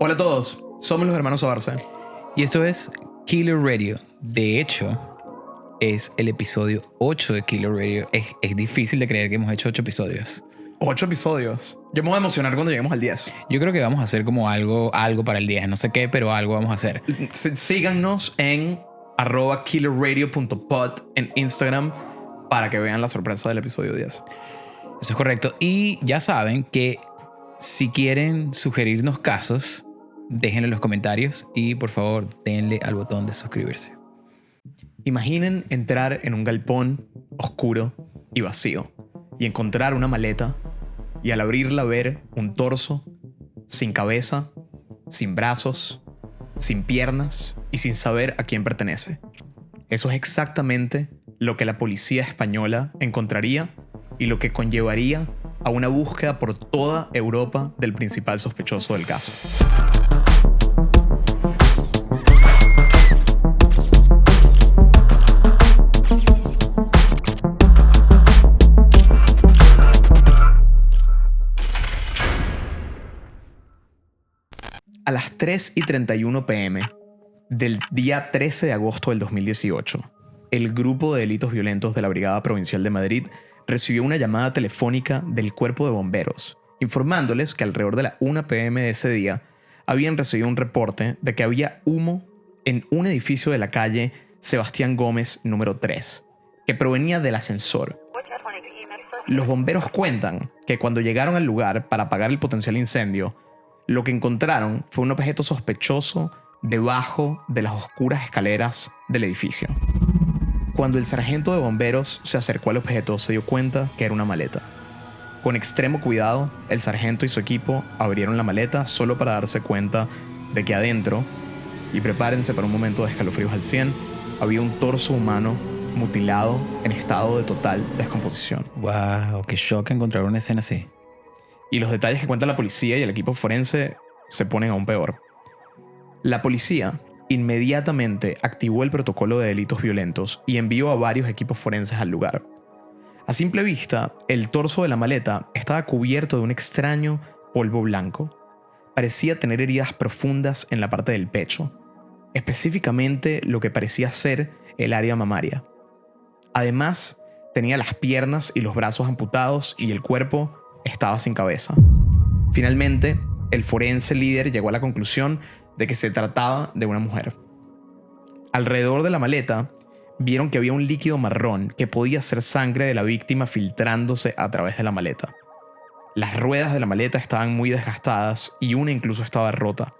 Hola a todos, somos los hermanos Sobarse. Y esto es Killer Radio. De hecho, es el episodio 8 de Killer Radio. Es difícil de creer que hemos hecho 8 episodios. 8 episodios. Yo me voy a emocionar cuando lleguemos al 10. Yo creo que vamos a hacer como algo para el 10. No sé qué, pero algo vamos a hacer. Síganos en @killerradio.pod en Instagram para que vean la sorpresa del episodio 10. Eso es correcto. Y ya saben que si quieren sugerirnos casos, déjenlo en los comentarios y por favor denle al botón de suscribirse. Imaginen entrar en un galpón oscuro y vacío y encontrar una maleta y al abrirla ver un torso sin cabeza, sin brazos, sin piernas y sin saber a quién pertenece. Eso es exactamente lo que la policía española encontraría y lo que conllevaría a una búsqueda por toda Europa del principal sospechoso del caso. A las 3:31 p.m. del día 13 de agosto del 2018, el grupo de delitos violentos de la Brigada Provincial de Madrid recibió una llamada telefónica del Cuerpo de Bomberos, informándoles que alrededor de la 1 p.m. de ese día habían recibido un reporte de que había humo en un edificio de la calle Sebastián Gómez número 3, que provenía del ascensor. Los bomberos cuentan que cuando llegaron al lugar para apagar el potencial incendio, lo que encontraron fue un objeto sospechoso debajo de las oscuras escaleras del edificio. Cuando el sargento de bomberos se acercó al objeto, se dio cuenta que era una maleta. Con extremo cuidado, el sargento y su equipo abrieron la maleta solo para darse cuenta de que adentro, y prepárense para un momento de escalofríos al 100, había un torso humano mutilado en estado de total descomposición. Wow, qué shock encontrar una escena así. Y los detalles que cuenta la policía y el equipo forense se ponen aún peor. La policía inmediatamente activó el protocolo de delitos violentos y envió a varios equipos forenses al lugar. A simple vista, el torso de la maleta estaba cubierto de un extraño polvo blanco. Parecía tener heridas profundas en la parte del pecho, específicamente lo que parecía ser el área mamaria. Además, tenía las piernas y los brazos amputados y el cuerpo estaba sin cabeza. Finalmente, el forense líder llegó a la conclusión de que se trataba de una mujer. Alrededor de la maleta, vieron que había un líquido marrón que podía ser sangre de la víctima filtrándose a través de la maleta. Las ruedas de la maleta estaban muy desgastadas y una incluso estaba rota.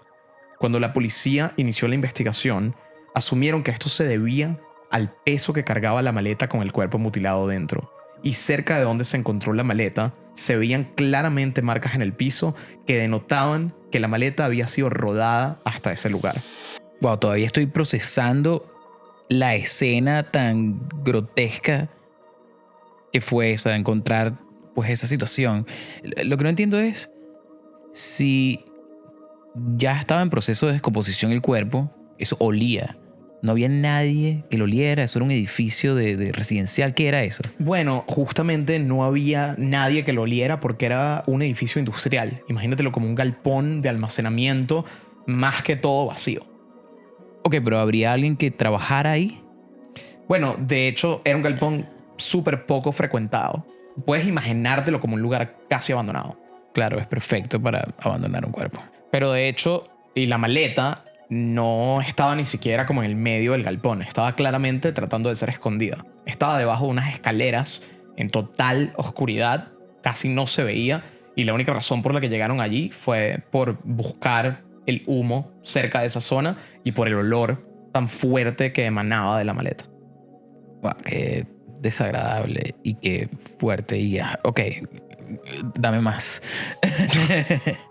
Cuando la policía inició la investigación, asumieron que esto se debía al peso que cargaba la maleta con el cuerpo mutilado dentro. Y cerca de donde se encontró la maleta, se veían claramente marcas en el piso que denotaban que la maleta había sido rodada hasta ese lugar. Wow, todavía estoy procesando la escena tan grotesca que fue esa, de encontrar pues esa situación. Lo que no entiendo es si ya estaba en proceso de descomposición el cuerpo, eso olía. No había nadie que lo oliera, eso era un edificio de residencial. ¿Qué era eso? Bueno, justamente no había nadie que lo oliera porque era un edificio industrial. Imagínatelo como un galpón de almacenamiento, más que todo vacío. Ok, pero ¿habría alguien que trabajara ahí? Bueno, de hecho, era un galpón súper poco frecuentado. Puedes imaginártelo como un lugar casi abandonado. Claro, es perfecto para abandonar un cuerpo. Pero de hecho, y la maleta no estaba ni siquiera como en el medio del galpón. Estaba claramente tratando de ser escondida. Estaba debajo de unas escaleras en total oscuridad. Casi no se veía. Y la única razón por la que llegaron allí fue por buscar el humo cerca de esa zona y por el olor tan fuerte que emanaba de la maleta. Wow, qué desagradable y qué fuerte. Y ya, ok, dame más.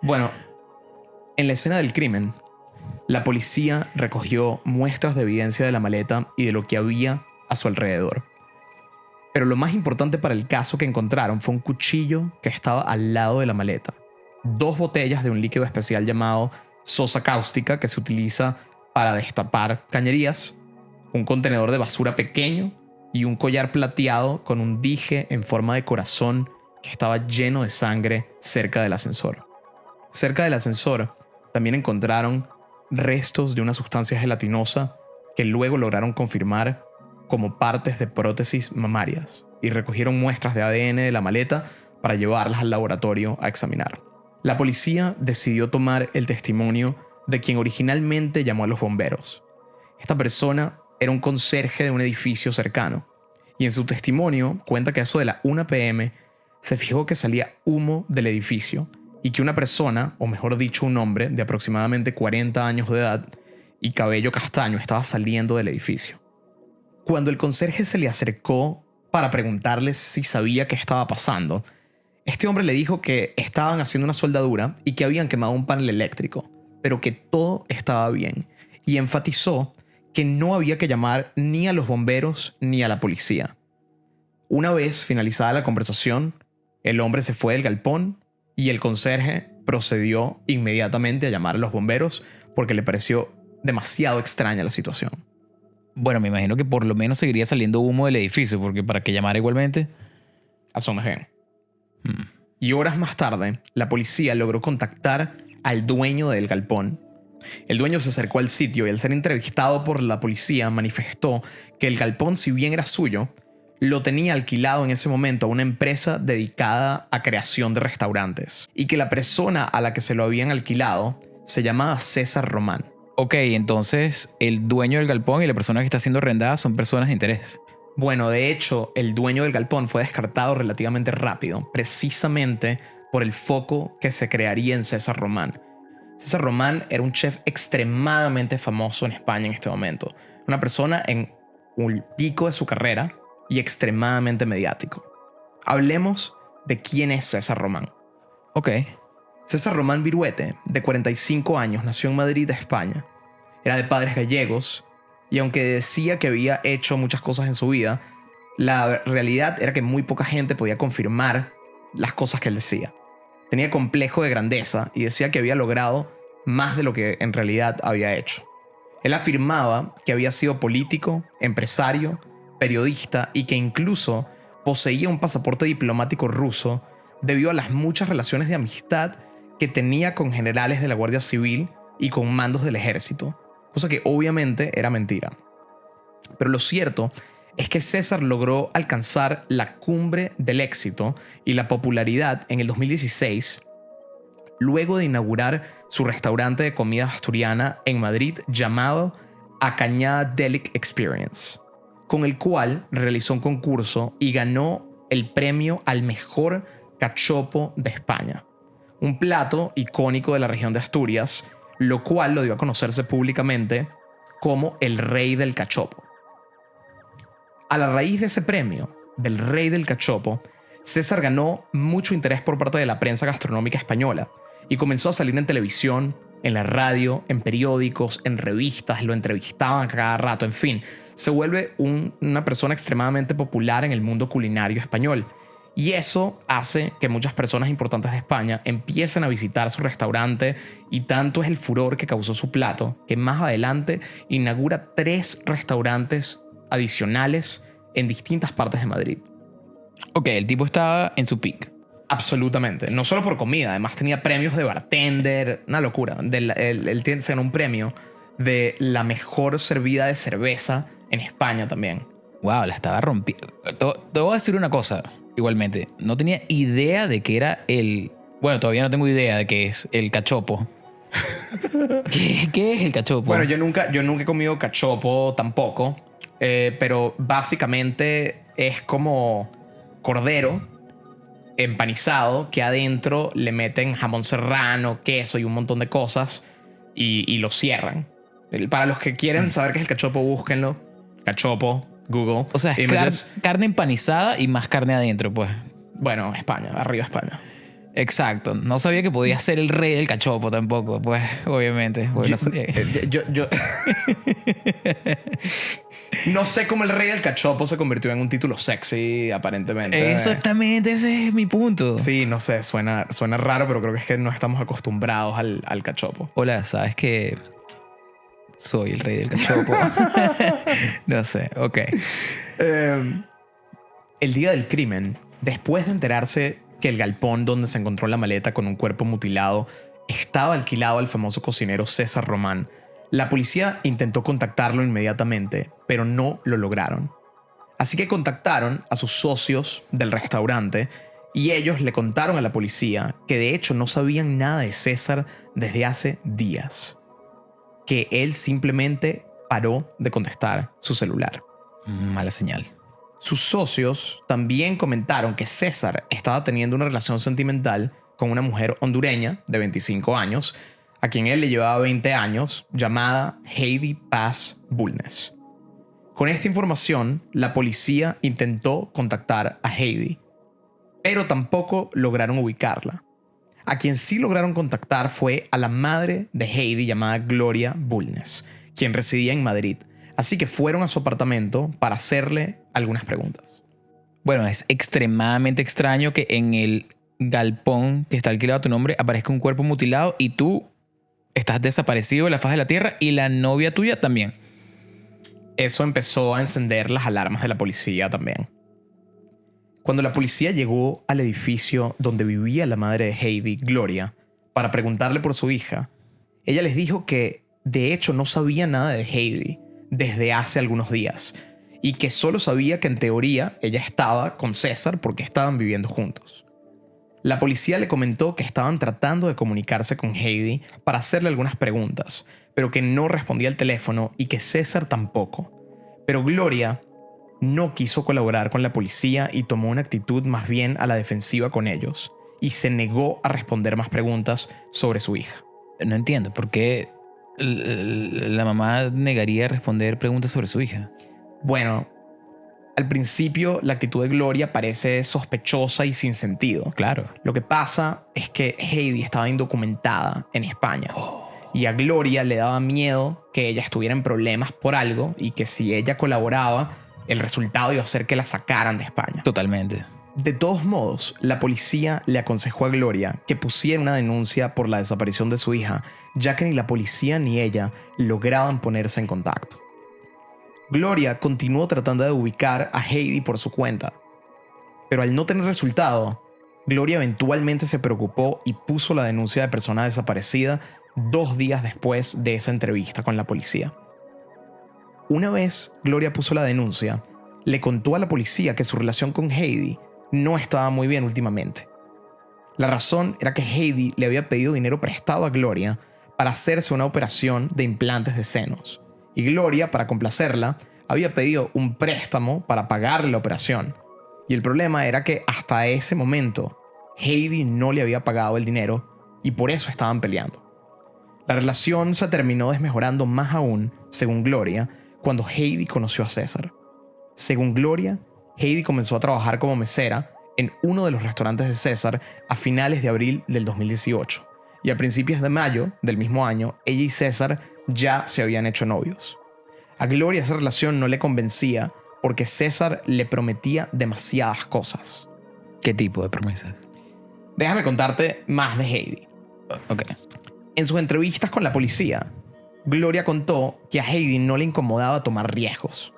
Bueno, en la escena del crimen, la policía recogió muestras de evidencia de la maleta y de lo que había a su alrededor. Pero lo más importante para el caso que encontraron fue un cuchillo que estaba al lado de la maleta, 2 botellas de un líquido especial llamado sosa cáustica que se utiliza para destapar cañerías, un contenedor de basura pequeño y un collar plateado con un dije en forma de corazón que estaba lleno de sangre cerca del ascensor. Cerca del ascensor también encontraron restos de una sustancia gelatinosa que luego lograron confirmar como partes de prótesis mamarias y recogieron muestras de ADN de la maleta para llevarlas al laboratorio a examinar. La policía decidió tomar el testimonio de quien originalmente llamó a los bomberos. Esta persona era un conserje de un edificio cercano y en su testimonio cuenta que a eso de la 1 p.m. se fijó que salía humo del edificio y que una persona, o mejor dicho un hombre de aproximadamente 40 años de edad y cabello castaño estaba saliendo del edificio. Cuando el conserje se le acercó para preguntarle si sabía qué estaba pasando, este hombre le dijo que estaban haciendo una soldadura y que habían quemado un panel eléctrico, pero que todo estaba bien, y enfatizó que no había que llamar ni a los bomberos ni a la policía. Una vez finalizada la conversación, el hombre se fue del galpón y el conserje procedió inmediatamente a llamar a los bomberos porque le pareció demasiado extraña la situación. Bueno, me imagino que por lo menos seguiría saliendo humo del edificio, porque para que llamara igualmente. Asumes bien. Y horas más tarde, la policía logró contactar al dueño del galpón. El dueño se acercó al sitio y al ser entrevistado por la policía manifestó que el galpón, si bien era suyo, lo tenía alquilado en ese momento a una empresa dedicada a creación de restaurantes y que la persona a la que se lo habían alquilado se llamaba César Román. Ok, entonces el dueño del galpón y la persona que está siendo arrendada son personas de interés. Bueno, de hecho, el dueño del galpón fue descartado relativamente rápido, precisamente por el foco que se crearía en César Román. César Román era un chef extremadamente famoso en España en este momento. Una persona en un pico de su carrera y extremadamente mediático. Hablemos de quién es César Román. Ok. César Román Viruete, de 45 años, nació en Madrid, España. Era de padres gallegos y aunque decía que había hecho muchas cosas en su vida, la realidad era que muy poca gente podía confirmar las cosas que él decía. Tenía complejo de grandeza y decía que había logrado más de lo que en realidad había hecho. Él afirmaba que había sido político, empresario, periodista y que incluso poseía un pasaporte diplomático ruso debido a las muchas relaciones de amistad que tenía con generales de la Guardia Civil y con mandos del ejército, cosa que obviamente era mentira. Pero lo cierto es que César logró alcanzar la cumbre del éxito y la popularidad en el 2016, luego de inaugurar su restaurante de comida asturiana en Madrid llamado A Cañada Delic Experience, con el cual realizó un concurso y ganó el premio al mejor cachopo de España, un plato icónico de la región de Asturias, lo cual lo dio a conocerse públicamente como el Rey del Cachopo. A la raíz de ese premio, del Rey del Cachopo, César ganó mucho interés por parte de la prensa gastronómica española y comenzó a salir en televisión, en la radio, en periódicos, en revistas, lo entrevistaban cada rato, en fin. Se vuelve una persona extremadamente popular en el mundo culinario español. Y eso hace que muchas personas importantes de España empiecen a visitar su restaurante y tanto es el furor que causó su plato que más adelante inaugura 3 restaurantes adicionales en distintas partes de Madrid. Ok, el tipo estaba en su peak. Absolutamente. No solo por comida, además tenía premios de bartender, una locura. Él se ganó un premio de la mejor servida de cerveza en España también. Wow, la estaba rompiendo. Te voy a decir una cosa, igualmente. No tenía idea de que era el... Bueno, todavía no tengo idea de qué es el cachopo. ¿Qué es el cachopo? Bueno, yo nunca he comido cachopo tampoco, pero básicamente es como cordero empanizado que adentro le meten jamón serrano, queso y un montón de cosas y lo cierran. Para los que quieren saber qué es el cachopo, búsquenlo. Cachopo, Google. O sea, es carne empanizada y más carne adentro, pues. Bueno, España, arriba España. Exacto. No sabía que podía ser el rey del cachopo tampoco, pues, obviamente. Bueno, yo no sé cómo el rey del cachopo se convirtió en un título sexy, aparentemente. Exactamente, ese es mi punto. Sí, no sé, suena raro, pero creo que es que no estamos acostumbrados al cachopo. Hola, ¿sabes que soy el rey del cachopo? No sé, ok. El día del crimen, después de enterarse que el galpón donde se encontró la maleta con un cuerpo mutilado estaba alquilado al famoso cocinero César Román. La policía intentó contactarlo inmediatamente, pero no lo lograron. Así que contactaron a sus socios del restaurante y ellos le contaron a la policía que de hecho no sabían nada de César desde hace días. Que él simplemente paró de contestar su celular. Mala señal. Sus socios también comentaron que César estaba teniendo una relación sentimental con una mujer hondureña de 25 años, a quien él le llevaba 20 años, llamada Heidi Paz Bulnes. Con esta información, la policía intentó contactar a Heidi, pero tampoco lograron ubicarla. A quien sí lograron contactar fue a la madre de Heidi, llamada Gloria Bulnes, quien residía en Madrid. Así que fueron a su apartamento para hacerle algunas preguntas. Bueno, es extremadamente extraño que en el galpón que está alquilado a tu nombre aparezca un cuerpo mutilado y tú estás desaparecido de la faz de la tierra y la novia tuya también. Eso empezó a encender las alarmas de la policía también. Cuando la policía llegó al edificio donde vivía la madre de Heidi, Gloria, para preguntarle por su hija, ella les dijo que de hecho no sabía nada de Heidi desde hace algunos días y que solo sabía que en teoría ella estaba con César porque estaban viviendo juntos. La policía le comentó que estaban tratando de comunicarse con Heidi para hacerle algunas preguntas, pero que no respondía al teléfono y que César tampoco. Pero Gloria no quiso colaborar con la policía y tomó una actitud más bien a la defensiva con ellos y se negó a responder más preguntas sobre su hija. No entiendo por qué la mamá negaría responder preguntas sobre su hija. Bueno, al principio la actitud de Gloria parece sospechosa y sin sentido. Claro. Lo que pasa es que Heidi estaba indocumentada en España. Y a Gloria le daba miedo que ella estuviera en problemas por algo y que si ella colaboraba, el resultado iba a ser que la sacaran de España. Totalmente. De todos modos, la policía le aconsejó a Gloria que pusiera una denuncia por la desaparición de su hija, ya que ni la policía ni ella lograban ponerse en contacto. Gloria continuó tratando de ubicar a Heidi por su cuenta, pero al no tener resultado, Gloria eventualmente se preocupó y puso la denuncia de persona desaparecida 2 días después de esa entrevista con la policía. Una vez Gloria puso la denuncia, le contó a la policía que su relación con Heidi no estaba muy bien últimamente. La razón era que Heidi le había pedido dinero prestado a Gloria para hacerse una operación de implantes de senos. Y Gloria, para complacerla, había pedido un préstamo para pagarle la operación. Y el problema era que hasta ese momento Heidi no le había pagado el dinero y por eso estaban peleando. La relación se terminó desmejorando más aún, según Gloria, cuando Heidi conoció a César. Según Gloria, Heidi comenzó a trabajar como mesera en uno de los restaurantes de César a finales de abril del 2018. Y a principios de mayo del mismo año, ella y César ya se habían hecho novios. A Gloria esa relación no le convencía porque César le prometía demasiadas cosas. ¿Qué tipo de promesas? Déjame contarte más de Heidi. Ok. En sus entrevistas con la policía, Gloria contó que a Heidi no le incomodaba tomar riesgos.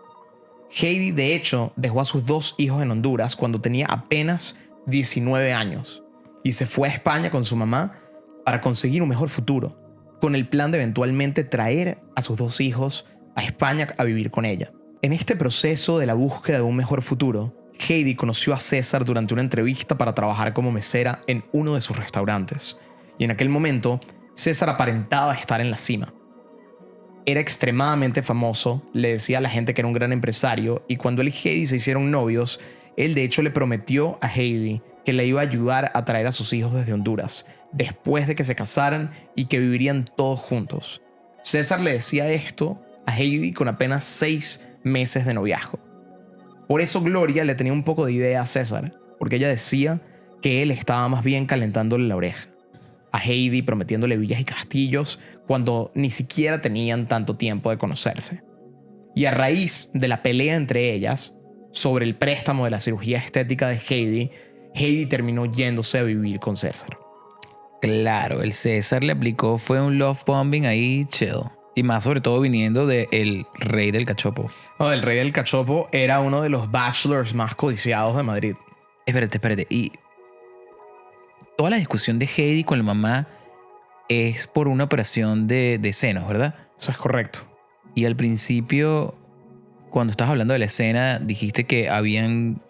Heidi, de hecho, dejó a sus 2 hijos en Honduras cuando tenía apenas 19 años y se fue a España con su mamá para conseguir un mejor futuro, con el plan de eventualmente traer a sus 2 hijos a España a vivir con ella. En este proceso de la búsqueda de un mejor futuro, Heidi conoció a César durante una entrevista para trabajar como mesera en uno de sus restaurantes. Y en aquel momento, César aparentaba estar en la cima. Era extremadamente famoso, le decía a la gente que era un gran empresario, y cuando él y Heidi se hicieron novios, él de hecho le prometió a Heidi que le iba a ayudar a traer a sus hijos desde Honduras, después de que se casaran y que vivirían todos juntos. César le decía esto a Heidi con apenas 6 meses de noviazgo. Por eso Gloria le tenía un poco de idea a César, porque ella decía que él estaba más bien calentándole la oreja a Heidi, prometiéndole villas y castillos cuando ni siquiera tenían tanto tiempo de conocerse. Y a raíz de la pelea entre ellas sobre el préstamo de la cirugía estética de Heidi, Heidi terminó yéndose a vivir con César. Claro, el César le aplicó fue un love bombing ahí chill. Y más sobre todo viniendo del rey del cachopo. No, el rey del cachopo era uno de los bachelors más codiciados de Madrid. Espérate. Y toda la discusión de Heidi con la mamá es por una operación de senos, ¿verdad? Eso es correcto. Y al principio, cuando estabas hablando de la escena, dijiste que habían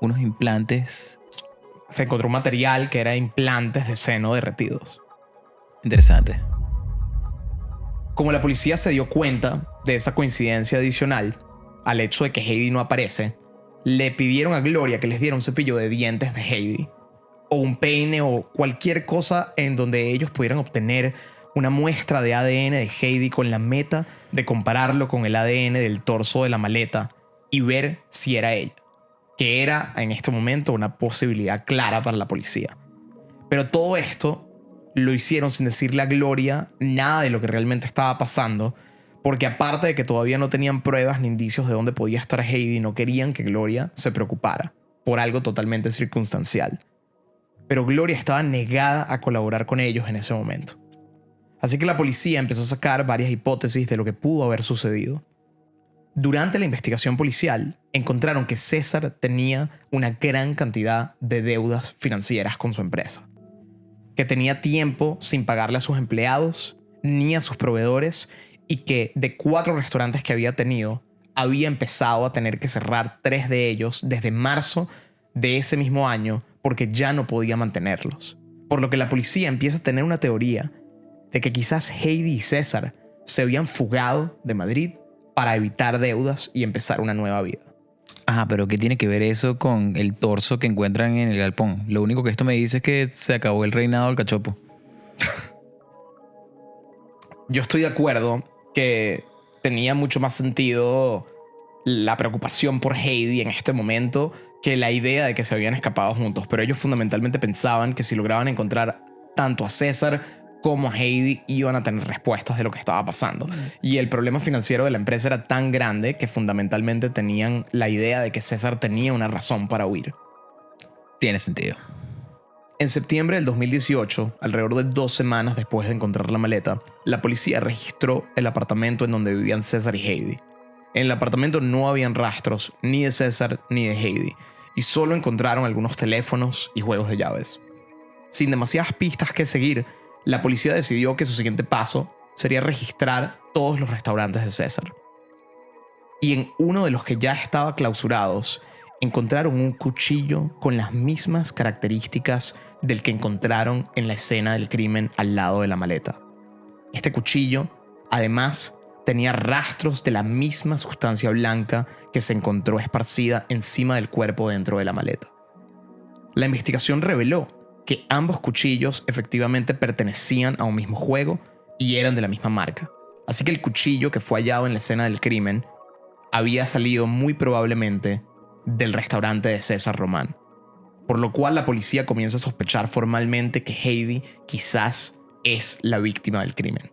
unos implantes. Se encontró un material que era implantes de seno derretidos. Interesante. Como la policía se dio cuenta de esa coincidencia adicional al hecho de que Heidi no aparece, le pidieron a Gloria que les diera un cepillo de dientes de Heidi, o un peine o cualquier cosa en donde ellos pudieran obtener una muestra de ADN de Heidi con la meta de compararlo con el ADN del torso de la maleta y ver si era ella, que era en este momento una posibilidad clara para la policía. Pero todo esto lo hicieron sin decirle a Gloria nada de lo que realmente estaba pasando, porque aparte de que todavía no tenían pruebas ni indicios de dónde podía estar Heidi, no querían que Gloria se preocupara por algo totalmente circunstancial. Pero Gloria estaba negada a colaborar con ellos en ese momento. Así que la policía empezó a sacar varias hipótesis de lo que pudo haber sucedido. Durante la investigación policial, encontraron que César tenía una gran cantidad de deudas financieras con su empresa, que tenía tiempo sin pagarle a sus empleados ni a sus proveedores y que de 4 restaurantes que había tenido, había empezado a tener que cerrar 3 de ellos desde marzo de ese mismo año porque ya no podía mantenerlos. Por lo que la policía empieza a tener una teoría de que quizás Heidi y César se habían fugado de Madrid para evitar deudas y empezar una nueva vida. Ah, pero ¿qué tiene que ver eso con el torso que encuentran en el galpón? Lo único que esto me dice es que se acabó el reinado del cachopo. Yo estoy de acuerdo que tenía mucho más sentido la preocupación por Heidi en este momento que la idea de que se habían escapado juntos, pero ellos fundamentalmente pensaban que si lograban encontrar tanto a César como a Heidi iban a tener respuestas de lo que estaba pasando. Y el problema financiero de la empresa era tan grande que fundamentalmente tenían la idea de que César tenía una razón para huir. Tiene sentido. En septiembre del 2018, alrededor de 2 semanas después de encontrar la maleta, la policía registró el apartamento en donde vivían César y Heidi. En el apartamento no habían rastros ni de César ni de Heidi, y solo encontraron algunos teléfonos y juegos de llaves. Sin demasiadas pistas que seguir, la policía decidió que su siguiente paso sería registrar todos los restaurantes de César. Y en uno de los que ya estaba clausurados, encontraron un cuchillo con las mismas características del que encontraron en la escena del crimen al lado de la maleta. Este cuchillo, además, tenía rastros de la misma sustancia blanca que se encontró esparcida encima del cuerpo dentro de la maleta. La investigación reveló que ambos cuchillos efectivamente pertenecían a un mismo juego y eran de la misma marca. Así que el cuchillo que fue hallado en la escena del crimen había salido muy probablemente del restaurante de César Román, por lo cual la policía comienza a sospechar formalmente que Heidi quizás es la víctima del crimen.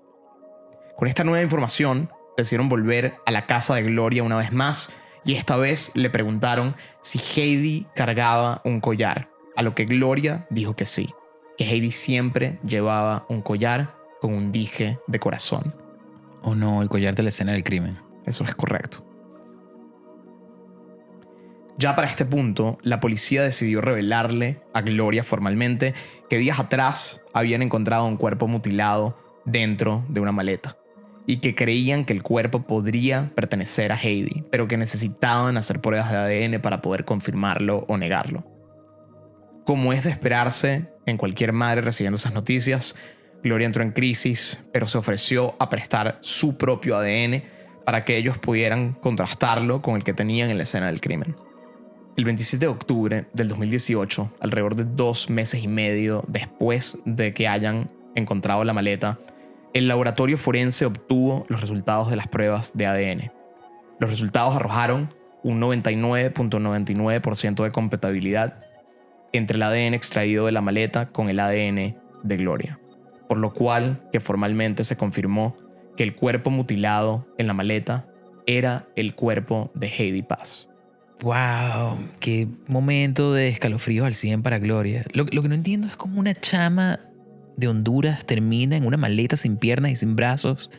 Con esta nueva información, decidieron volver a la casa de Gloria una vez más y esta vez le preguntaron si Heidi cargaba un collar, a lo que Gloria dijo que sí, que Heidi siempre llevaba un collar con un dije de corazón. Oh no, el collar de la escena del crimen. Eso es correcto. Ya para este punto, la policía decidió revelarle a Gloria formalmente que días atrás habían encontrado un cuerpo mutilado dentro de una maleta y que creían que el cuerpo podría pertenecer a Heidi, pero que necesitaban hacer pruebas de ADN para poder confirmarlo o negarlo. Como es de esperarse en cualquier madre recibiendo esas noticias, Gloria entró en crisis, pero se ofreció a prestar su propio ADN para que ellos pudieran contrastarlo con el que tenían en la escena del crimen. El 27 de octubre del 2018, alrededor de 2 meses y medio después de que hayan encontrado la maleta, el laboratorio forense obtuvo los resultados de las pruebas de ADN. Los resultados arrojaron un 99.99% de compatibilidad entre el ADN extraído de la maleta con el ADN de Gloria, por lo cual que formalmente se confirmó que el cuerpo mutilado en la maleta era el cuerpo de Heidi Paz. ¡Wow! ¡Qué momento de escalofríos al 100 para Gloria! Lo que no entiendo es cómo una chama de Honduras termina en una maleta sin piernas y sin brazos.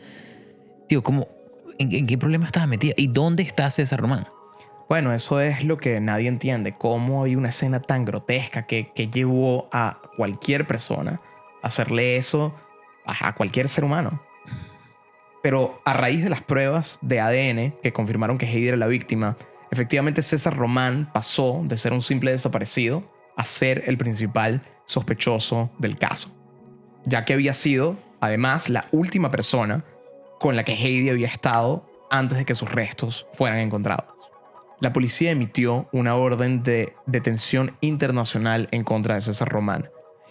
Tío, ¿en qué problema estaba metida? ¿Y dónde está César Román? Bueno, eso es lo que nadie entiende. ¿Cómo hay una escena tan grotesca que llevó a cualquier persona a hacerle eso a cualquier ser humano. Pero a raíz de las pruebas de ADN que confirmaron que Heidi era la víctima, efectivamente César Román pasó de ser un simple desaparecido a ser el principal sospechoso del caso, ya que había sido, además, la última persona con la que Heidi había estado antes de que sus restos fueran encontrados. La policía emitió una orden de detención internacional en contra de César Román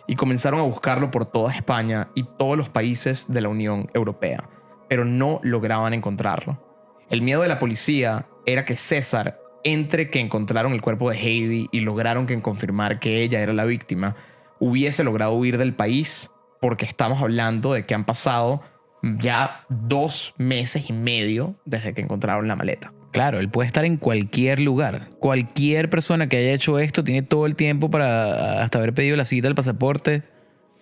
y comenzaron a buscarlo por toda España y todos los países de la Unión Europea, pero no lograban encontrarlo. El miedo de la policía era que César, entre que encontraron el cuerpo de Heidi y lograron confirmar que ella era la víctima, hubiese logrado huir del país, porque estamos hablando de que han pasado ya 2 meses y medio desde que encontraron la maleta. Claro, él puede estar en cualquier lugar. Cualquier persona que haya hecho esto tiene todo el tiempo para hasta haber pedido la cita del pasaporte,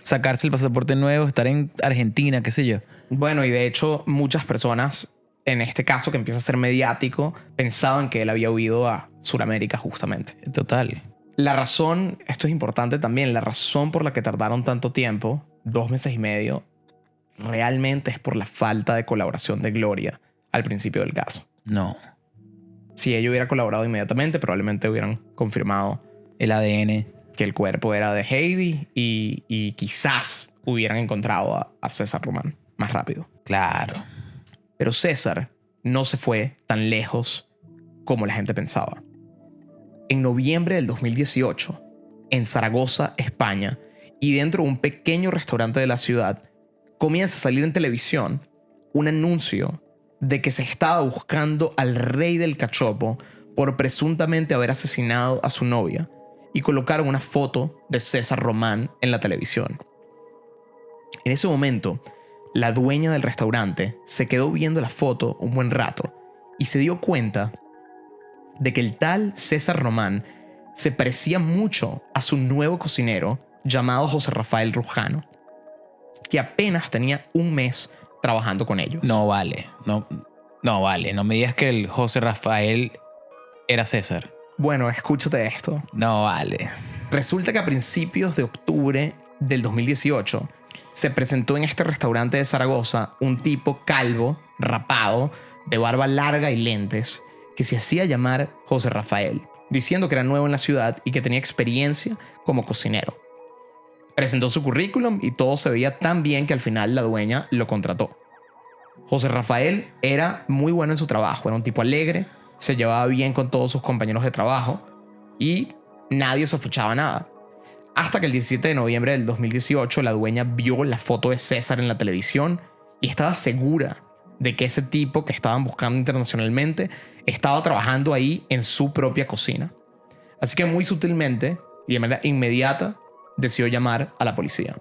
sacarse el pasaporte nuevo, estar en Argentina, qué sé yo. Bueno, y de hecho muchas personas, en este caso que empieza a ser mediático, pensaban que él había huido a Sudamérica justamente. Total. La razón, esto es importante también, la razón por la que tardaron tanto tiempo, 2 meses y medio, realmente es por la falta de colaboración de Gloria al principio del caso. No. Si ella hubiera colaborado inmediatamente, probablemente hubieran confirmado El ADN. que el cuerpo era de Heidi y quizás hubieran encontrado a César Román más rápido. Claro. Pero César no se fue tan lejos como la gente pensaba. En noviembre del 2018, en Zaragoza, España, y dentro de un pequeño restaurante de la ciudad, comienza a salir en televisión un anuncio de que se estaba buscando al rey del cachopo por presuntamente haber asesinado a su novia, y colocaron una foto de César Román en la televisión. En ese momento, la dueña del restaurante se quedó viendo la foto un buen rato y se dio cuenta de que el tal César Román se parecía mucho a su nuevo cocinero llamado José Rafael Rujano, que apenas tenía 1 mes trabajando con ellos. No vale. No vale. No me digas que el José Rafael era César. Bueno, escúchate esto. No vale. Resulta que a principios de octubre del 2018 se presentó en este restaurante de Zaragoza un tipo calvo, rapado, de barba larga y lentes, que se hacía llamar José Rafael, diciendo que era nuevo en la ciudad y que tenía experiencia como cocinero. Presentó su currículum y todo se veía tan bien que al final la dueña lo contrató. José Rafael era muy bueno en su trabajo, era un tipo alegre, se llevaba bien con todos sus compañeros de trabajo y nadie sospechaba nada. Hasta que el 17 de noviembre del 2018 la dueña vio la foto de César en la televisión y estaba segura de que ese tipo que estaban buscando internacionalmente estaba trabajando ahí en su propia cocina. Así que muy sutilmente y de manera inmediata decidió llamar a la policía.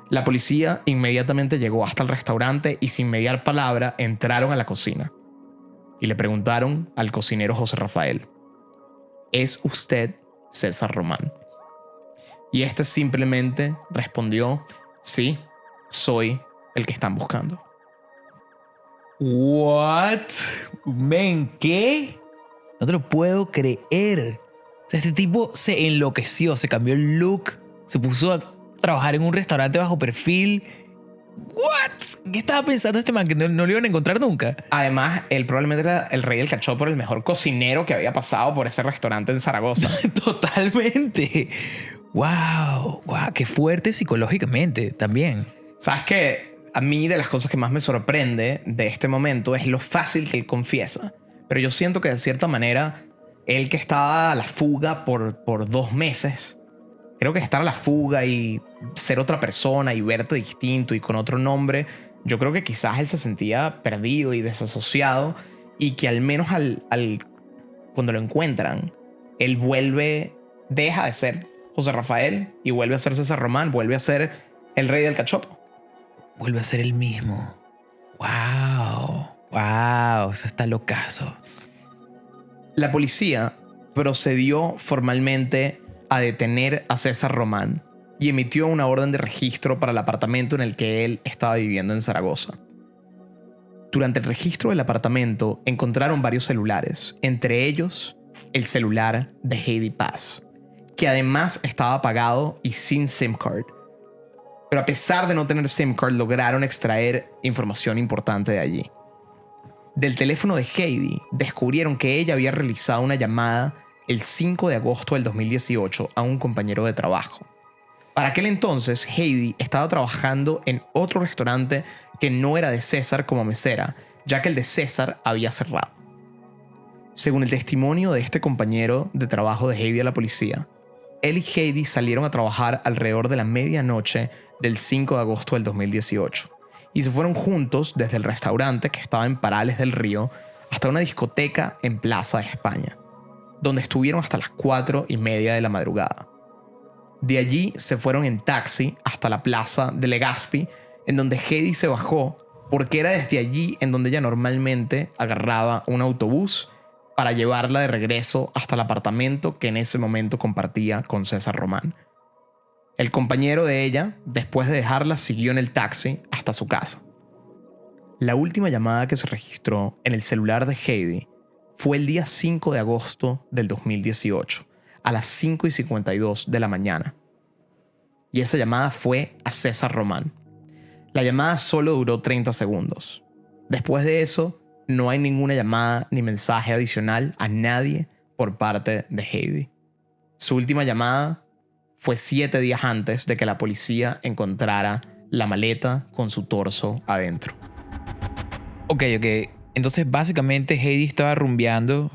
La policía inmediatamente llegó hasta el restaurante y sin mediar palabra entraron a la cocina y le preguntaron al cocinero José Rafael: ¿es usted César Román? Y este simplemente respondió: sí, soy el que están buscando. What? Men, ¿qué? No te lo puedo creer. O sea, este tipo se enloqueció, se cambió el look, se puso a trabajar en un restaurante bajo perfil. What? ¿Qué estaba pensando este man? Que no lo iban a encontrar nunca. Además, él probablemente era el rey del cachopo, el mejor cocinero que había pasado por ese restaurante en Zaragoza. Totalmente. Wow, qué fuerte psicológicamente también. ¿Sabes qué? A mí de las cosas que más me sorprende de este momento es lo fácil que él confiesa. Pero yo siento que de cierta manera, él que estaba a la fuga por 2 meses, creo que estar a la fuga y ser otra persona y verte distinto y con otro nombre, yo creo que quizás él se sentía perdido y desasociado, y que al menos cuando lo encuentran, él deja de ser José Rafael y vuelve a ser César Román, vuelve a ser el rey del cachopo. Vuelve a ser el mismo. Wow, eso está locazo. La policía procedió formalmente a detener a César Román y emitió una orden de registro para el apartamento en el que él estaba viviendo en Zaragoza. Durante el registro del apartamento encontraron varios celulares, entre ellos el celular de Heidi Paz, que además estaba apagado y sin SIM card. Pero a pesar de no tener SIM card, lograron extraer información importante de allí. Del teléfono de Heidi, descubrieron que ella había realizado una llamada el 5 de agosto del 2018 a un compañero de trabajo. Para aquel entonces, Heidi estaba trabajando en otro restaurante que no era de César como mesera, ya que el de César había cerrado. Según el testimonio de este compañero de trabajo de Heidi a la policía, él y Heidi salieron a trabajar alrededor de la medianoche del 5 de agosto del 2018 y se fueron juntos desde el restaurante que estaba en Parales del Río hasta una discoteca en Plaza de España, donde estuvieron hasta las 4:30 de la madrugada. De allí se fueron en taxi hasta la plaza de Legazpi, en donde Heidi se bajó porque era desde allí en donde ella normalmente agarraba un autobús para llevarla de regreso hasta el apartamento que en ese momento compartía con César Román. El compañero de ella, después de dejarla, siguió en el taxi hasta su casa. La última llamada que se registró en el celular de Heidi fue el día 5 de agosto del 2018, a las 5:52 de la mañana. Y esa llamada fue a César Román. La llamada solo duró 30 segundos. Después de eso, no hay ninguna llamada ni mensaje adicional a nadie por parte de Heidi. Su última llamada fue 7 días antes de que la policía encontrara la maleta con su torso adentro. Ok. Entonces, básicamente, Heidi estaba rumbeando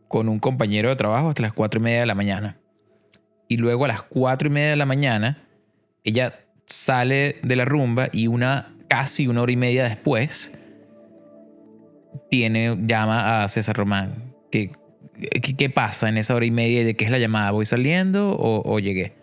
con un compañero de trabajo hasta las 4:30 de la mañana. Y luego a las 4:30 de la mañana, ella sale de la rumba y casi una hora y media después llama a César Román. ¿Qué pasa en esa hora y media? ¿De qué es la llamada? ¿Voy saliendo o llegué?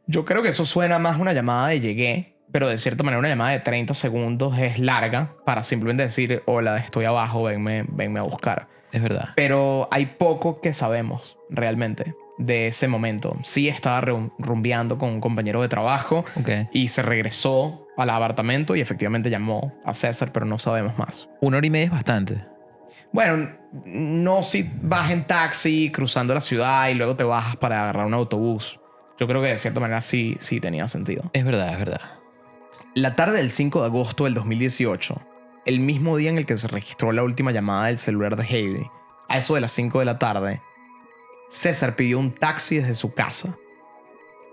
Yo creo que eso suena más una llamada de llegué, pero de cierta manera una llamada de 30 segundos es larga para simplemente decir, hola, estoy abajo, venme a buscar. Es verdad. Pero hay poco que sabemos realmente de ese momento. Sí estaba rumbeando con un compañero de trabajo y se regresó al apartamento y efectivamente llamó a César, pero no sabemos más. Una hora y media es bastante. Bueno, no si vas en taxi cruzando la ciudad y luego te bajas para agarrar un autobús. Yo creo que de cierta manera sí tenía sentido. Es verdad. La tarde del 5 de agosto del 2018, el mismo día en el que se registró la última llamada del celular de Heidi, a eso de las 5 de la tarde, César pidió un taxi desde su casa.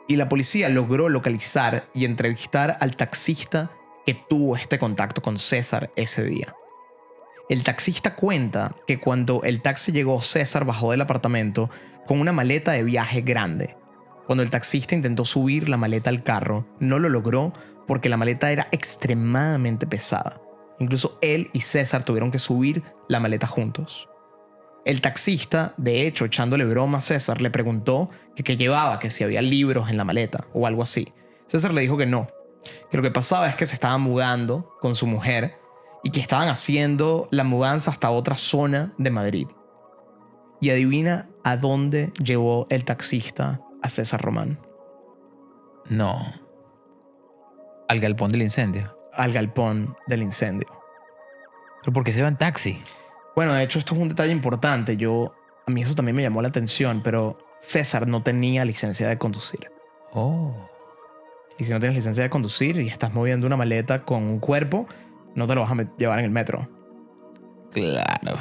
Y la policía logró localizar y entrevistar al taxista que tuvo este contacto con César ese día. El taxista cuenta que cuando el taxi llegó, César bajó del apartamento con una maleta de viaje grande. Cuando el taxista intentó subir la maleta al carro, no lo logró porque la maleta era extremadamente pesada. Incluso él y César tuvieron que subir la maleta juntos. El taxista, de hecho, echándole broma a César, le preguntó que qué llevaba, que si había libros en la maleta o algo así. César le dijo que no, que lo que pasaba es que se estaban mudando con su mujer y que estaban haciendo la mudanza hasta otra zona de Madrid. Y adivina a dónde llevó el taxista a César Román. No. Al galpón del incendio. Al galpón del incendio. ¿Pero por qué se va en taxi? Bueno, de hecho esto es un detalle importante. A mí eso también me llamó la atención, pero César no tenía licencia de conducir. Oh. Y si no tienes licencia de conducir y estás moviendo una maleta con un cuerpo, no te lo vas a llevar en el metro. Claro.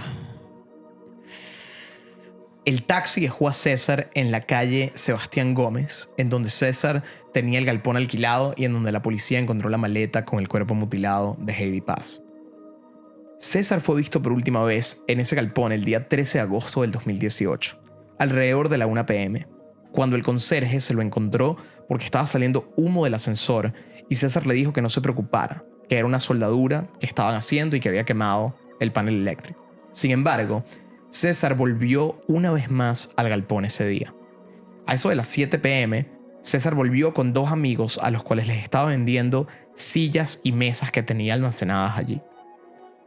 El taxi dejó a César en la calle Sebastián Gómez, en donde César tenía el galpón alquilado y en donde la policía encontró la maleta con el cuerpo mutilado de Heidi Paz. César fue visto por última vez en ese galpón el día 13 de agosto del 2018, alrededor de la 1 p.m., cuando el conserje se lo encontró porque estaba saliendo humo del ascensor y César le dijo que no se preocupara, que era una soldadura que estaban haciendo y que había quemado el panel eléctrico. Sin embargo, César volvió una vez más al galpón ese día. A eso de las 7 p.m., César volvió con 2 amigos a los cuales les estaba vendiendo sillas y mesas que tenía almacenadas allí.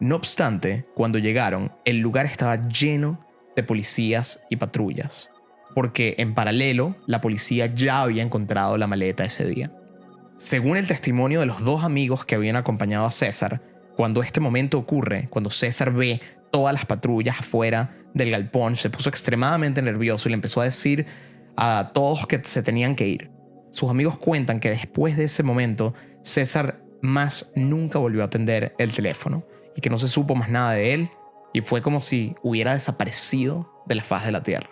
No obstante, cuando llegaron, el lugar estaba lleno de policías y patrullas, porque en paralelo, la policía ya había encontrado la maleta ese día. Según el testimonio de los 2 amigos que habían acompañado a César, cuando este momento ocurre, cuando César ve todas las patrullas afuera del galpón, se puso extremadamente nervioso y le empezó a decir a todos que se tenían que ir. Sus amigos cuentan que después de ese momento, César más nunca volvió a atender el teléfono y que no se supo más nada de él y fue como si hubiera desaparecido de la faz de la tierra.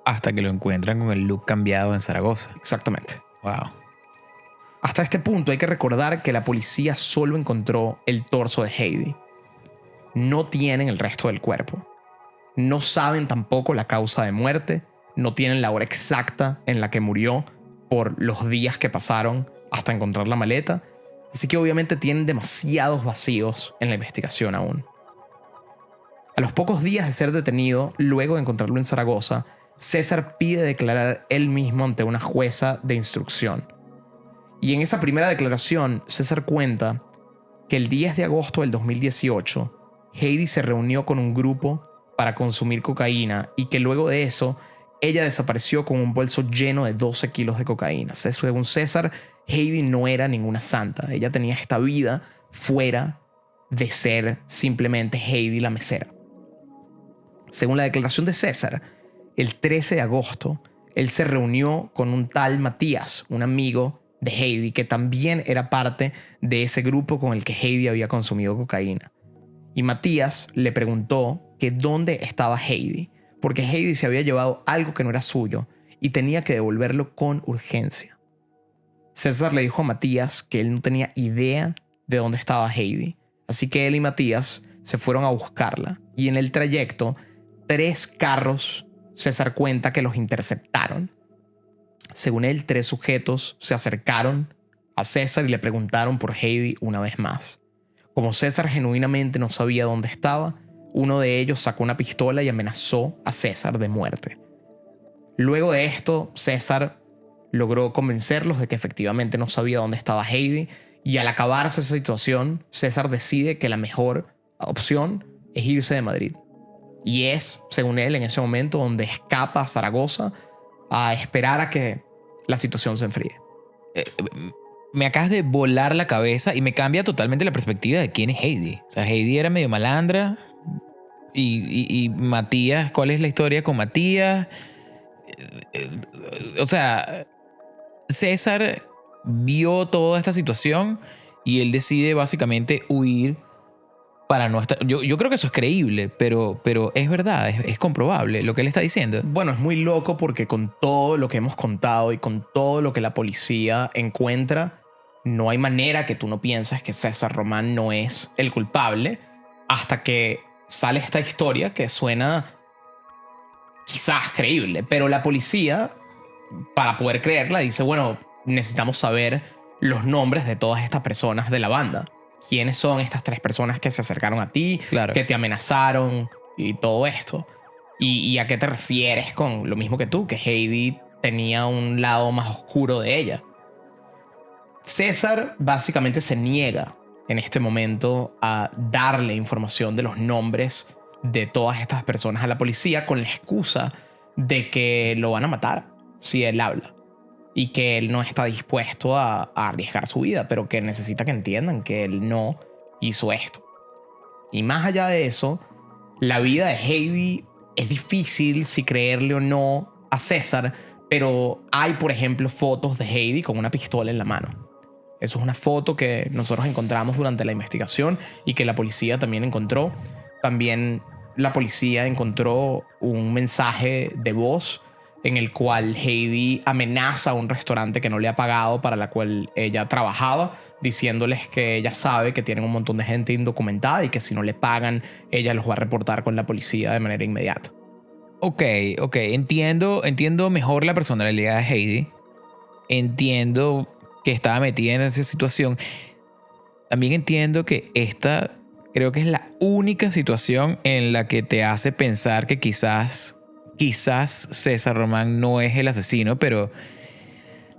Hasta que lo encuentran con el look cambiado en Zaragoza. Exactamente. Wow. Hasta este punto hay que recordar que la policía solo encontró el torso de Heidi. No tienen el resto del cuerpo. No saben tampoco la causa de muerte. No tienen la hora exacta en la que murió por los días que pasaron hasta encontrar la maleta. Así que obviamente tienen demasiados vacíos en la investigación aún. A los pocos días de ser detenido, luego de encontrarlo en Zaragoza, César pide declarar él mismo ante una jueza de instrucción. Y en esa primera declaración, César cuenta que el 10 de agosto del 2018, Heidi se reunió con un grupo para consumir cocaína y que luego de eso, ella desapareció con un bolso lleno de 12 kilos de cocaína. Según César, Heidi no era ninguna santa. Ella tenía esta vida fuera de ser simplemente Heidi la mesera. Según la declaración de César, el 13 de agosto, él se reunió con un tal Matías, un amigo de Heidi, que también era parte de ese grupo con el que Heidi había consumido cocaína. Y Matías le preguntó que dónde estaba Heidi, porque Heidi se había llevado algo que no era suyo y tenía que devolverlo con urgencia. César le dijo a Matías que él no tenía idea de dónde estaba Heidi, así que él y Matías se fueron a buscarla y en el trayecto 3 carros, César cuenta que los interceptaron. Según él, 3 sujetos se acercaron a César y le preguntaron por Heidi una vez más. Como César genuinamente no sabía dónde estaba, uno de ellos sacó una pistola y amenazó a César de muerte. Luego de esto, César logró convencerlos de que efectivamente no sabía dónde estaba Heidi y al acabarse esa situación, César decide que la mejor opción es irse de Madrid. Y es, según él, en ese momento donde escapa a Zaragoza a esperar a que la situación se enfríe. Me acabas de volar la cabeza y me cambia totalmente la perspectiva de quién es Heidi. O sea, Heidi era medio malandra y Matías, ¿cuál es la historia con Matías? O sea, César vio toda esta situación y él decide básicamente huir para no estar... Yo creo que eso es creíble, pero es verdad, es comprobable lo que él está diciendo. Bueno, es muy loco porque con todo lo que hemos contado y con todo lo que la policía encuentra, no hay manera que tú no pienses que César Román no es el culpable hasta que sale esta historia que suena quizás creíble. Pero la policía, para poder creerla, dice, bueno, necesitamos saber los nombres de todas estas personas de la banda. ¿Quiénes son estas 3 personas que se acercaron a ti, Claro, que te amenazaron y todo esto? ¿Y a qué te refieres con lo mismo que tú, que Heidi tenía un lado más oscuro de ella? César básicamente se niega en este momento a darle información de los nombres de todas estas personas a la policía con la excusa de que lo van a matar si él habla y que él no está dispuesto a arriesgar su vida, pero que necesita que entiendan que él no hizo esto. Y más allá de eso, la vida de Heidi es difícil si creerle o no a César, pero hay, por ejemplo, fotos de Heidi con una pistola en la mano. Eso es una foto que nosotros encontramos durante la investigación y que la policía también encontró. También la policía encontró un mensaje de voz en el cual Heidi amenaza a un restaurante que no le ha pagado para la cual ella trabajaba, diciéndoles que ella sabe que tienen un montón de gente indocumentada y que si no le pagan, ella los va a reportar con la policía de manera inmediata. Ok, entiendo mejor la personalidad de Heidi. Entiendo que estaba metida en esa situación. También entiendo que esta creo que es la única situación en la que te hace pensar que quizás César Román no es el asesino, pero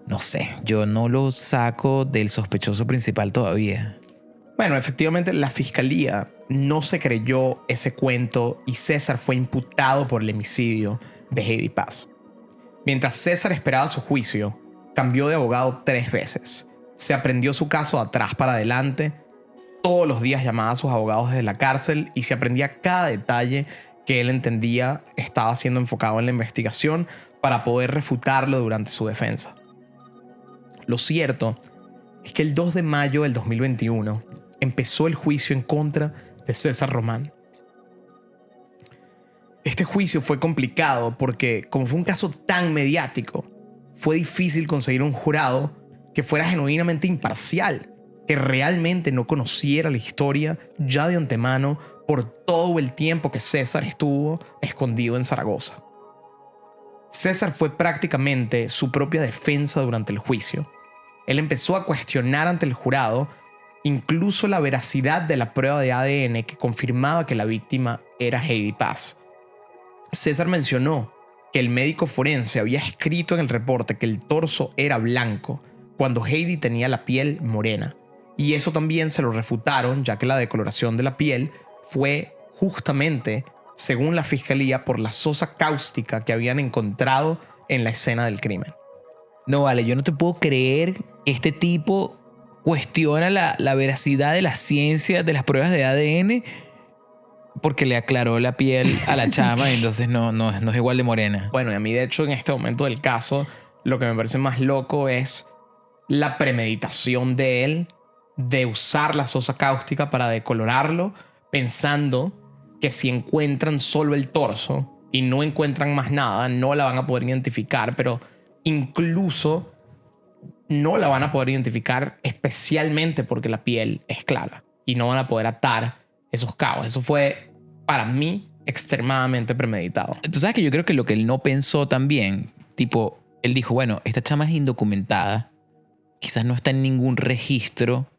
no sé, yo no lo saco del sospechoso principal todavía. Bueno, efectivamente la fiscalía no se creyó ese cuento y César fue imputado por el homicidio de Heidi Paz. Mientras César esperaba su juicio, cambió de abogado 3 veces. Se aprendió su caso de atrás para adelante. Todos los días llamaba a sus abogados desde la cárcel y se aprendía cada detalle que él entendía estaba siendo enfocado en la investigación para poder refutarlo durante su defensa. Lo cierto es que el 2 de mayo del 2021 empezó el juicio en contra de César Román. Este juicio fue complicado porque, como fue un caso tan mediático, fue difícil conseguir un jurado que fuera genuinamente imparcial, que realmente no conociera la historia ya de antemano por todo el tiempo que César estuvo escondido en Zaragoza. César fue prácticamente su propia defensa durante el juicio. Él empezó a cuestionar ante el jurado incluso la veracidad de la prueba de ADN que confirmaba que la víctima era Heidi Paz. César mencionó que el médico forense había escrito en el reporte que el torso era blanco cuando Heidi tenía la piel morena. Y eso también se lo refutaron, ya que la decoloración de la piel fue justamente, según la fiscalía, por la sosa cáustica que habían encontrado en la escena del crimen. No vale, yo no te puedo creer que este tipo cuestiona la veracidad de la ciencia de las pruebas de ADN porque le aclaró la piel a la chama y entonces no es igual de morena. Bueno, y a mí de hecho en este momento del caso lo que me parece más loco es la premeditación de él de usar la sosa cáustica para decolorarlo, pensando que si encuentran solo el torso y no encuentran más nada, no la van a poder identificar, pero incluso no la van a poder identificar especialmente porque la piel es clara y no van a poder atar esos cabos. Eso fue, para mí, extremadamente premeditado. Tú sabes que yo creo que lo que él no pensó también, tipo, él dijo, bueno, esta chama es indocumentada, quizás no está en ningún registro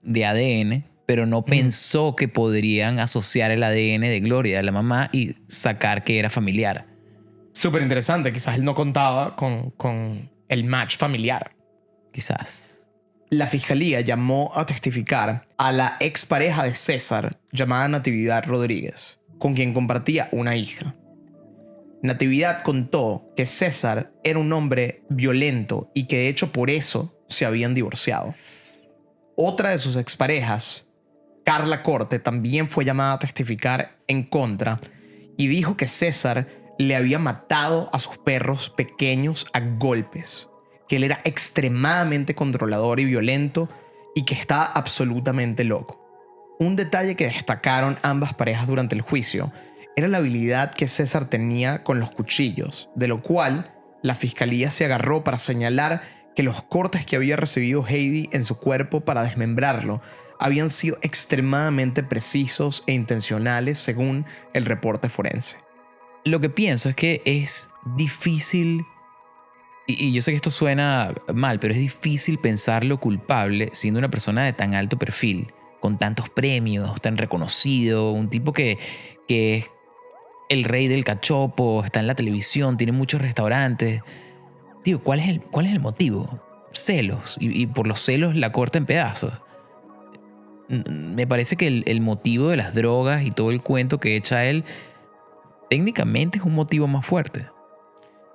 de ADN, pero no pensó que podrían asociar el ADN de Gloria, de la mamá, y sacar que era familiar. Súper interesante. Quizás él no contaba con el match familiar. Quizás. La fiscalía llamó a testificar a la expareja de César, llamada Natividad Rodríguez, con quien compartía una hija. Natividad contó que César era un hombre violento y que de hecho por eso se habían divorciado. Otra de sus exparejas, Carla Corte, también fue llamada a testificar en contra y dijo que César le había matado a sus perros pequeños a golpes, que él era extremadamente controlador y violento y que estaba absolutamente loco. Un detalle que destacaron ambas parejas durante el juicio era la habilidad que César tenía con los cuchillos, de lo cual la fiscalía se agarró para señalar que los cortes que había recibido Heidi en su cuerpo para desmembrarlo habían sido extremadamente precisos e intencionales según el reporte forense. Lo que pienso es que es difícil, y yo sé que esto suena mal, pero es difícil pensarlo culpable siendo una persona de tan alto perfil, con tantos premios, tan reconocido, un tipo que es el rey del cachopo, está en la televisión, tiene muchos restaurantes. Tío, ¿cuál es el motivo? Celos. Y por los celos la corta en pedazos. Me parece que el motivo de las drogas y todo el cuento que echa él técnicamente es un motivo más fuerte.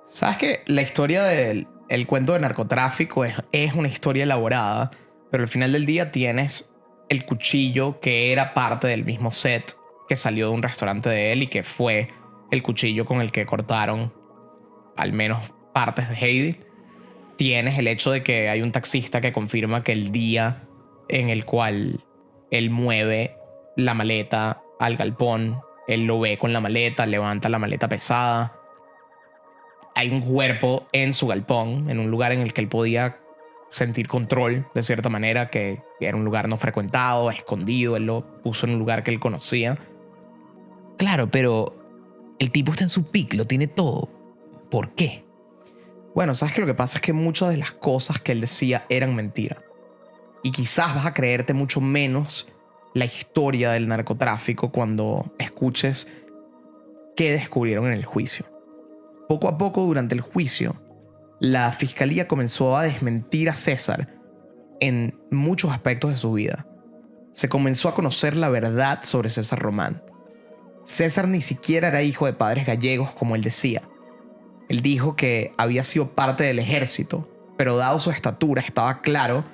¿Sabes que la historia del cuento de narcotráfico es una historia elaborada, pero al final del día tienes el cuchillo que era parte del mismo set que salió de un restaurante de él y que fue el cuchillo con el que cortaron al menos partes de Heidi? Tienes el hecho de que hay un taxista que confirma que el día en el cual él mueve la maleta al galpón, él lo ve con la maleta, levanta la maleta pesada. Hay un cuerpo en su galpón, en un lugar en el que él podía sentir control, de cierta manera, que era un lugar no frecuentado, escondido. Él lo puso en un lugar que él conocía. Claro, pero el tipo está en su pick, lo tiene todo. ¿Por qué? Bueno, sabes que lo que pasa es que muchas de las cosas que él decía eran mentira. Y quizás vas a creerte mucho menos la historia del narcotráfico cuando escuches qué descubrieron en el juicio. Poco a poco durante el juicio, la fiscalía comenzó a desmentir a César en muchos aspectos de su vida. Se comenzó a conocer la verdad sobre César Román. César ni siquiera era hijo de padres gallegos como él decía. Él dijo que había sido parte del ejército, pero dado su estatura estaba claro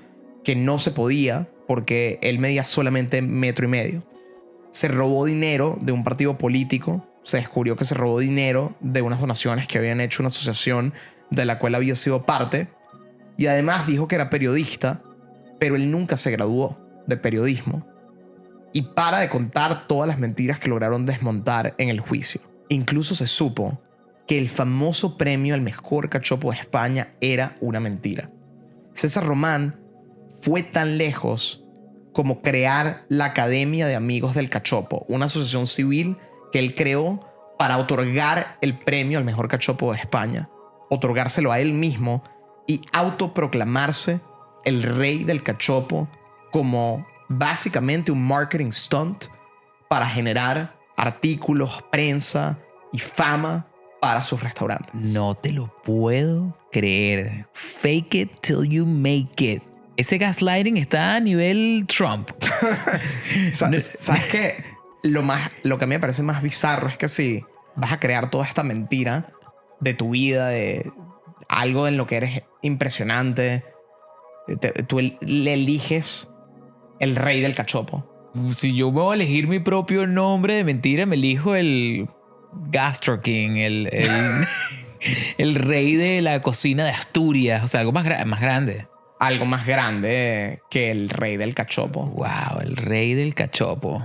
que no se podía porque él medía solamente 1,5 metros. Se robó dinero de un partido político. Se descubrió que se robó dinero de unas donaciones que habían hecho una asociación de la cual había sido parte. Y además dijo que era periodista pero él nunca se graduó de periodismo y para de contar todas las mentiras que lograron desmontar en el juicio. Incluso se supo que el famoso premio al mejor cachopo de España era una mentira. César Román fue tan lejos como crear la Academia de Amigos del Cachopo, una asociación civil que él creó para otorgar el premio al mejor cachopo de España, otorgárselo a él mismo y autoproclamarse el rey del cachopo como básicamente un marketing stunt para generar artículos, prensa y fama para sus restaurantes. No te lo puedo creer. Fake it till you make it. Ese gaslighting está a nivel Trump. ¿Sabes qué? Lo que a mí me parece más bizarro es que si vas a crear toda esta mentira de tu vida, de algo en lo que eres impresionante, tú le eliges el rey del cachopo. Si yo me voy a elegir mi propio nombre de mentira, me elijo el Gastro King, el rey de la cocina de Asturias. O sea, algo más grande. Algo más grande que el rey del cachopo. Wow, el rey del cachopo.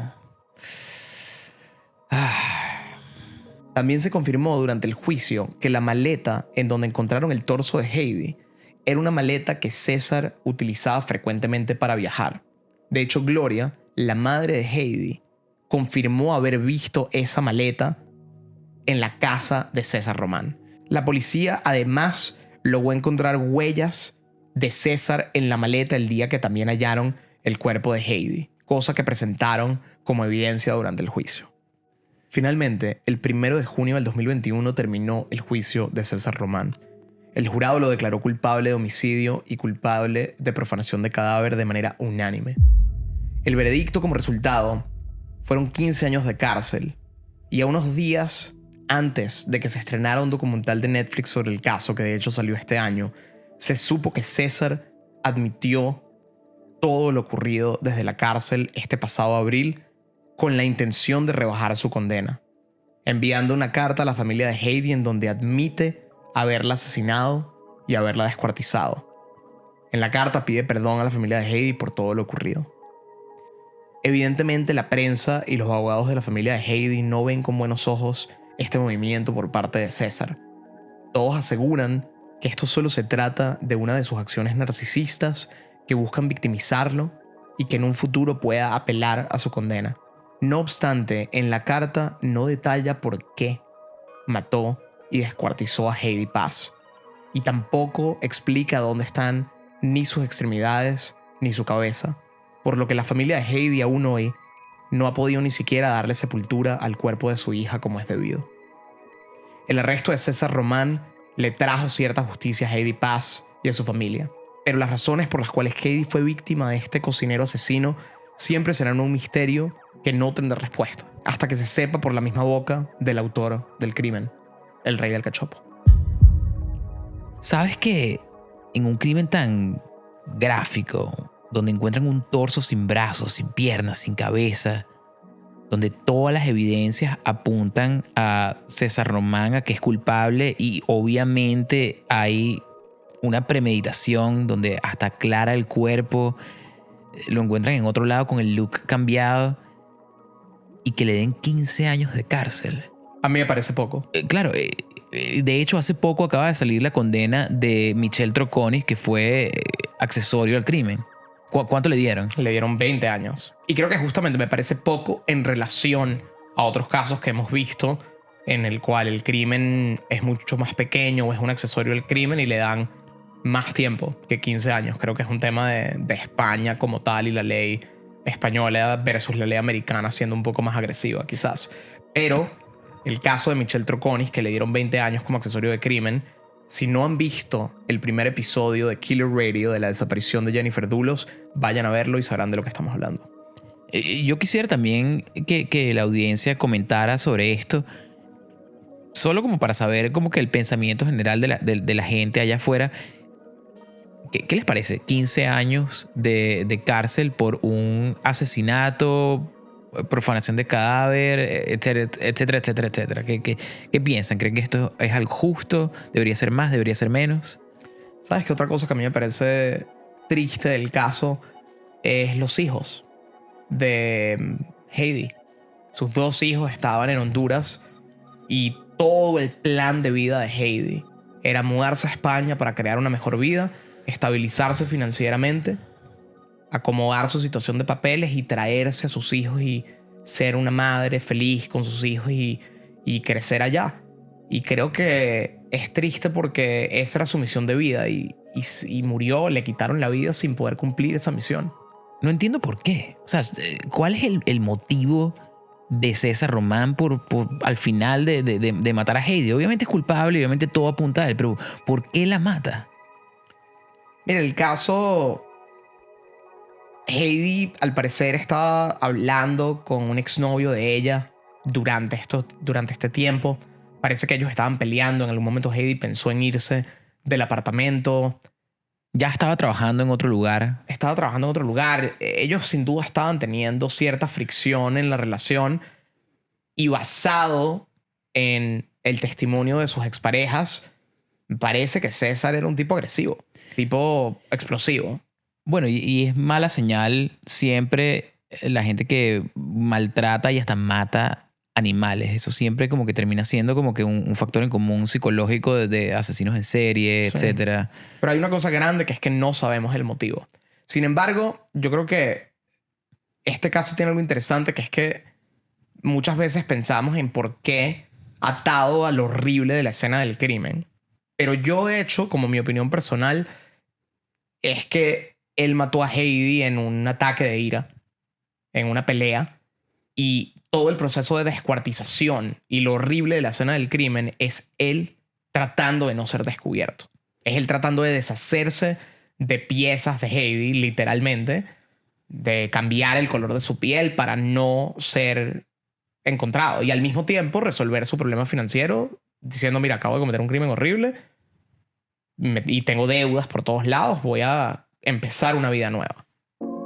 También se confirmó durante el juicio que la maleta en donde encontraron el torso de Heidi era una maleta que César utilizaba frecuentemente para viajar. De hecho, Gloria, la madre de Heidi, confirmó haber visto esa maleta en la casa de César Román. La policía además logró encontrar huellas de César en la maleta el día que también hallaron el cuerpo de Heidi, cosa que presentaron como evidencia durante el juicio. Finalmente, el 1 de junio del 2021 terminó el juicio de César Román. El jurado lo declaró culpable de homicidio y culpable de profanación de cadáver de manera unánime. El veredicto como resultado fueron 15 años de cárcel y a unos días antes de que se estrenara un documental de Netflix sobre el caso, que de hecho salió este año, se supo que César admitió todo lo ocurrido desde la cárcel este pasado abril con la intención de rebajar su condena, enviando una carta a la familia de Heidi en donde admite haberla asesinado y haberla descuartizado. En la carta pide perdón a la familia de Heidi por todo lo ocurrido. Evidentemente la prensa y los abogados de la familia de Heidi no ven con buenos ojos este movimiento por parte de César. Todos aseguran que esto solo se trata de una de sus acciones narcisistas que buscan victimizarlo y que en un futuro pueda apelar a su condena. No obstante, en la carta no detalla por qué mató y descuartizó a Heidi Paz, y tampoco explica dónde están ni sus extremidades ni su cabeza, por lo que la familia de Heidi aún hoy no ha podido ni siquiera darle sepultura al cuerpo de su hija como es debido. El arresto de César Román le trajo cierta justicia a Heidi Paz y a su familia, pero las razones por las cuales Heidi fue víctima de este cocinero asesino siempre serán un misterio que no tendrá respuesta, hasta que se sepa por la misma boca del autor del crimen, el rey del cachopo. ¿Sabes que en un crimen tan gráfico, donde encuentran un torso sin brazos, sin piernas, sin cabeza, donde todas las evidencias apuntan a César Román, a que es culpable, y obviamente hay una premeditación donde hasta aclara el cuerpo, lo encuentran en otro lado con el look cambiado, y que le den 15 años de cárcel? A mí me parece poco. Claro, de hecho hace poco acaba de salir la condena de Michel Troconis, que fue accesorio al crimen. ¿Cuánto le dieron? Le dieron 20 años. Y creo que justamente me parece poco en relación a otros casos que hemos visto en el cual el crimen es mucho más pequeño o es un accesorio al crimen y le dan más tiempo que 15 años. Creo que es un tema de España como tal y la ley española versus la ley americana siendo un poco más agresiva quizás. Pero el caso de Michel Troconis, que le dieron 20 años como accesorio de crimen, si no han visto el primer episodio de Killer Radio de la desaparición de Jennifer Dulos, vayan a verlo y sabrán de lo que estamos hablando. Yo quisiera también que la audiencia comentara sobre esto, solo como para saber como que el pensamiento general de la gente allá afuera. ¿Qué les parece? 15 años de cárcel por un asesinato, profanación de cadáver, etcétera, etcétera, etcétera, etcétera. ¿Qué piensan? ¿Creen que esto es algo justo? ¿Debería ser más? ¿Debería ser menos? ¿Sabes qué otra cosa que a mí me parece triste del caso es los hijos de Heidi. Sus 2 hijos estaban en Honduras y todo el plan de vida de Heidi era mudarse a España para crear una mejor vida, estabilizarse financieramente, acomodar su situación de papeles y traerse a sus hijos y ser una madre feliz con sus hijos y crecer allá. Y creo que es triste porque esa era su misión de vida y murió, le quitaron la vida sin poder cumplir esa misión. No entiendo por qué. O sea, ¿cuál es el motivo de César Román por al final de matar a Heidi? Obviamente es culpable, obviamente todo apunta a él, pero ¿por qué la mata? Mira, el caso... Heidi, al parecer, estaba hablando con un exnovio de ella durante este tiempo. Parece que ellos estaban peleando. En algún momento Heidi pensó en irse del apartamento. Ya estaba trabajando en otro lugar. Estaba trabajando en otro lugar. Ellos sin duda estaban teniendo cierta fricción en la relación. Y basado en el testimonio de sus exparejas, parece que César era un tipo agresivo, tipo explosivo. Bueno, y es mala señal siempre la gente que maltrata y hasta mata animales. Eso siempre como que termina siendo como que un factor en común psicológico de asesinos en serie, Sí. etcétera. Pero hay una cosa grande que es que no sabemos el motivo. Sin embargo, yo creo que este caso tiene algo interesante, que es que muchas veces pensamos en por qué atado a lo horrible de la escena del crimen. Pero yo, de hecho, como mi opinión personal, es que él mató a Heidi en un ataque de ira, en una pelea, y todo el proceso de descuartización y lo horrible de la escena del crimen es él tratando de no ser descubierto. Es él tratando de deshacerse de piezas de Heidi, literalmente, de cambiar el color de su piel para no ser encontrado y al mismo tiempo resolver su problema financiero diciendo, mira, acabo de cometer un crimen horrible y tengo deudas por todos lados, voy a empezar una vida nueva.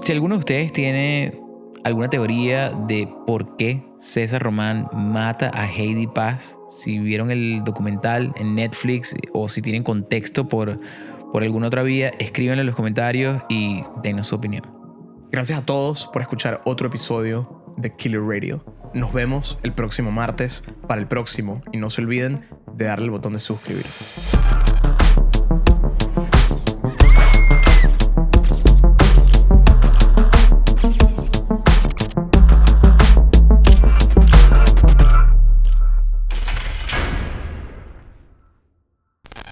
Si alguno de ustedes tiene alguna teoría de por qué César Román mata a Heidi Paz, si vieron el documental en Netflix o si tienen contexto por alguna otra vía, escríbanlo en los comentarios y denos su opinión. Gracias a todos por escuchar otro episodio de Killer Radio. Nos vemos el próximo martes para el próximo y no se olviden de darle el botón de suscribirse.